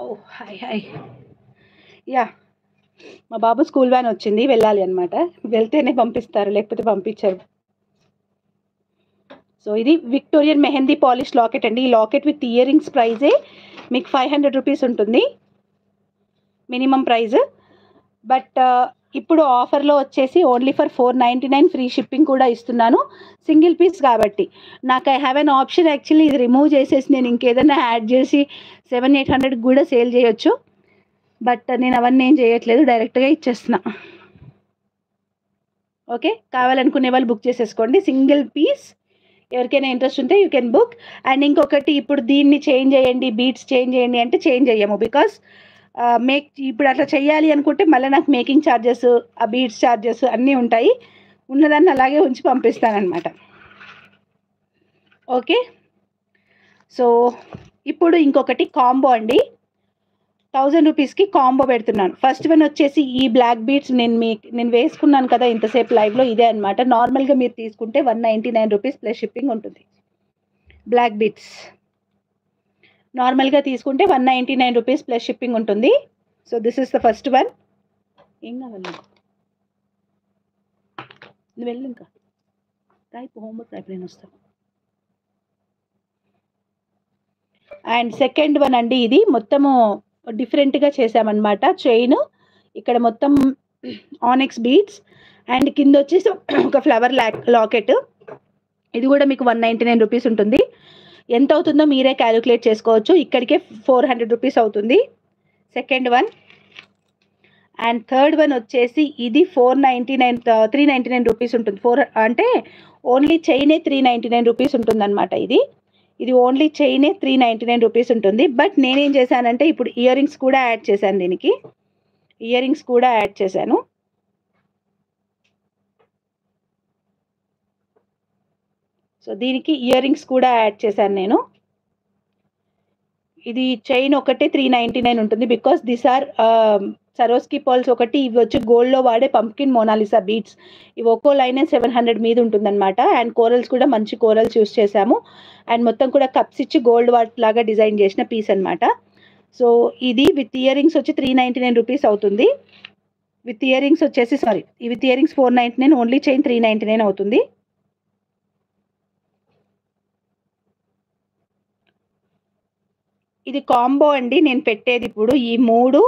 ఓ hi hi yeah మా బాబు school van వచ్చింది, వెళ్ళాలి అనమాట. వెళ్తేనే పంపిస్తారు, లేకపోతే పంపించారు. సో ఇది విక్టోరియన్ మెహందీ పాలిష్ లాకెట్ అండి. ఈ లాకెట్ విత్ ఇయర్ రింగ్స్ ప్రైజే మీకు 500 రూపీస్ ఉంటుంది మినిమం ప్రైజ్. బట్ ఇప్పుడు ఆఫర్లో వచ్చేసి ఓన్లీ ఫర్ 499 ఫ్రీ షిప్పింగ్ కూడా ఇస్తున్నాను, సింగిల్ పీస్ కాబట్టి. నాకు I have an option actually, ఇది రిమూవ్ చేసేసి నేను ఇంకేదైనా యాడ్ చేసి 700-800 కూడా సేల్ చేయొచ్చు. బట్ నేను అవన్నీ ఏం చేయట్లేదు, డైరెక్ట్గా ఇచ్చేస్తున్నా. ఓకే, కావాలనుకునే వాళ్ళు బుక్ చేసేసుకోండి, సింగిల్ పీస్. ఎవరికైనా ఇంట్రెస్ట్ ఉంటే యూ కెన్ బుక్. అండ్ ఇంకొకటి, ఇప్పుడు దీన్ని చేంజ్ చేయండి, బీట్స్ చేంజ్ చేయండి అంటే చేంజ్ చేయము. బికాస్ ఇప్పుడు అట్లా చేయాలి అనుకుంటే మళ్ళీ నాకు మేకింగ్ ఛార్జెస్, ఆ బీట్స్ ఛార్జెస్ అన్నీ ఉంటాయి. ఉన్నదాన్ని అలాగే ఉంచి పంపిస్తానమాట. ఓకే, సో ఇప్పుడు ఇంకొకటి కాంబో అండి. 1000 రూపీస్కి కాంబో పెడుతున్నాను. ఫస్ట్ వన్ వచ్చేసి ఈ బ్లాక్ బీట్స్ నేను వేసుకున్నాను కదా ఇంతసేపు లైవ్లో, ఇదే అనమాట. నార్మల్గా మీరు తీసుకుంటే 199 రూపీస్ ప్లస్ షిప్పింగ్ ఉంటుంది. బ్లాక్ బీట్స్ నార్మల్గా తీసుకుంటే 199 రూపీస్ ప్లస్ షిప్పింగ్ ఉంటుంది. So this is the first one. ఏం కావాలి నువ్వు వెళ్ళు, ఇంకా టైప్ హోంవర్క్ టైప్ నేను వస్తాను. అండ్ సెకండ్ వన్ అండి, ఇది మొత్తము డిఫరెంట్గా చేసామన్నమాట. చైన్ ఇక్కడ మొత్తం ఆనెక్స్ బీడ్స్ అండ్ కింద వచ్చేసి ఒక ఫ్లవర్ లాకెట్. ఇది కూడా మీకు 199 రూపీస్ ఉంటుంది. ఎంత అవుతుందో మీరే క్యాలిక్యులేట్ చేసుకోవచ్చు. ఇక్కడికే 400 రూపీస్ అవుతుంది second one. And third one వచ్చేసి ఇది 399 రూపీస్ ఉంటుంది. అంటే ఓన్లీ చైనే 399 రూపీస్ ఉంటుంది అనమాట. ఇది ఓన్లీ చైనే 399 రూపీస్ ఉంటుంది. బట్ నేనేం చేశానంటే ఇప్పుడు ఇయర్ రింగ్స్ కూడా యాడ్ చేశాను, దీనికి ఇయర్ రింగ్స్ కూడా యాడ్ చేశాను. సో దీనికి ఇయర్ రింగ్స్ కూడా యాడ్ చేశాను నేను. ఇది చైన్ ఒకటే 399 ఉంటుంది, because this are Swarovski pearls ఒకటి. ఇవి వచ్చి గోల్డ్లో వాడే పంప్కిన్ మోనాలిసా బీడ్స్. ఇవి ఒక్కో లైనే 700 మీద ఉంటుందన్నమాట. అండ్ కోరల్స్ కూడా మంచి కోరల్స్ యూస్ చేసాము. అండ్ మొత్తం కూడా కప్స్ ఇచ్చి గోల్డ్ వాట్ లాగా డిజైన్ చేసిన పీస్ అనమాట. సో ఇది విత్ ఇయర్ రింగ్స్ వచ్చి 399 రూపీస్ అవుతుంది. విత్ ఇయర్ రింగ్స్ వచ్చేసి with ear rings 499, only chain 399 అవుతుంది. ఇది కాంబో అండి నేను పెట్టేది ఇప్పుడు. ఈ మూడు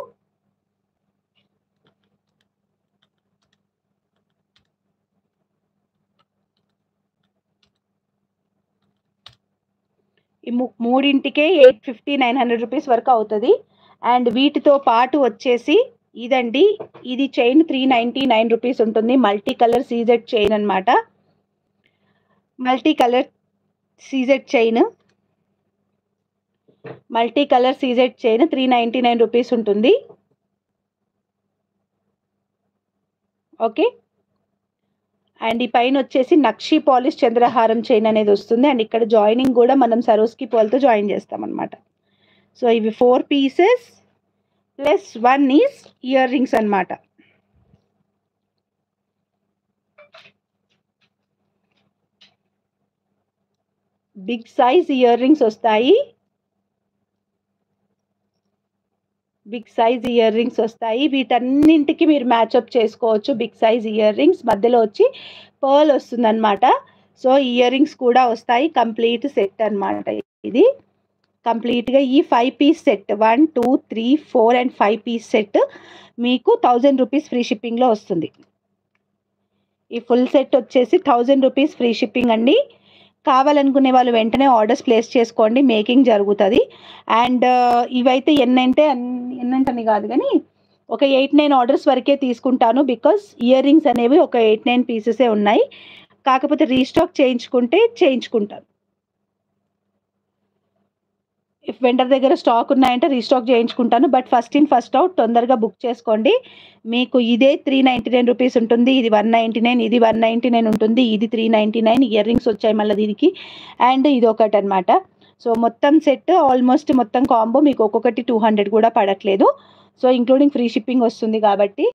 మూడింటికే 850-900 రూపీస్ వరకు అవుతుంది. అండ్ వీటితో పాటు వచ్చేసి ఇదండి, ఇది చైన్ 399 రూపీస్ ఉంటుంది. మల్టీ కలర్ సీజెడ్ చైన్ అనమాట. Multi colour CZ chain 399 rupees ఉంటుంది. ఓకే, అండ్ ఈ పైన వచ్చేసి నక్షి పాలిష్ చంద్రహారం చైన్ అనేది వస్తుంది. అండ్ ఇక్కడ జాయినింగ్ కూడా మనం సరోస్కి పాల్తో జాయిన్ చేస్తాం అనమాట. సో ఇవి 4 pieces plus 1 is ear rings అనమాట. బిగ్ సైజ్ ఇయర్ రింగ్స్ వస్తాయి. వీటన్నింటికి మీరు మ్యాచ్అప్ చేసుకోవచ్చు. బిగ్ సైజ్ ఇయర్ రింగ్స్ మధ్యలో వచ్చి పర్ల్ వస్తుంది అనమాట. సో ఇయర్ రింగ్స్ కూడా వస్తాయి. కంప్లీట్ సెట్ అనమాట. ఇది కంప్లీట్గా ఈ 5 piece set 1, 2, 3, 4 and 5 piece set మీకు 1000 రూపీస్ ఫ్రీ షిప్పింగ్లో వస్తుంది. ఈ ఫుల్ సెట్ వచ్చేసి 1000 రూపీస్ ఫ్రీ షిప్పింగ్ అండి. కావాలనుకునే వాళ్ళు వెంటనే ఆర్డర్స్ ప్లేస్ చేసుకోండి, మేకింగ్ జరుగుతుంది. అండ్ ఇవైతే ఎన్నంటని కాదు కానీ ఒక 8-9 ఆర్డర్స్ వరకే తీసుకుంటాను. బికాస్ ఇయర్ రింగ్స్ అనేవి ఒక 8-9 పీసెసే ఉన్నాయి. కాకపోతే రీస్టాక్ చేయించుకుంటాను. ఇఫ్ వెండర్ దగ్గర స్టాక్ ఉన్నాయంటే రీస్టాక్ చేయించుకుంటాను. But first in first out, తొందరగా బుక్ చేసుకోండి. మీకు ఇదే 399 రూపీస్ ఉంటుంది. ఇది 199, ఇది 199 ఉంటుంది. ఇది 399. ఇయర్ రింగ్స్ వచ్చాయి మళ్ళీ దీనికి. అండ్ ఇది ఒకటి అనమాట. సో మొత్తం సెట్ ఆల్మోస్ట్ మొత్తం కాంబో మీకు ఒక్కొక్కటి 200 కూడా పడట్లేదు. సో ఇంక్లూడింగ్ ఫ్రీ షిప్పింగ్ వస్తుంది కాబట్టి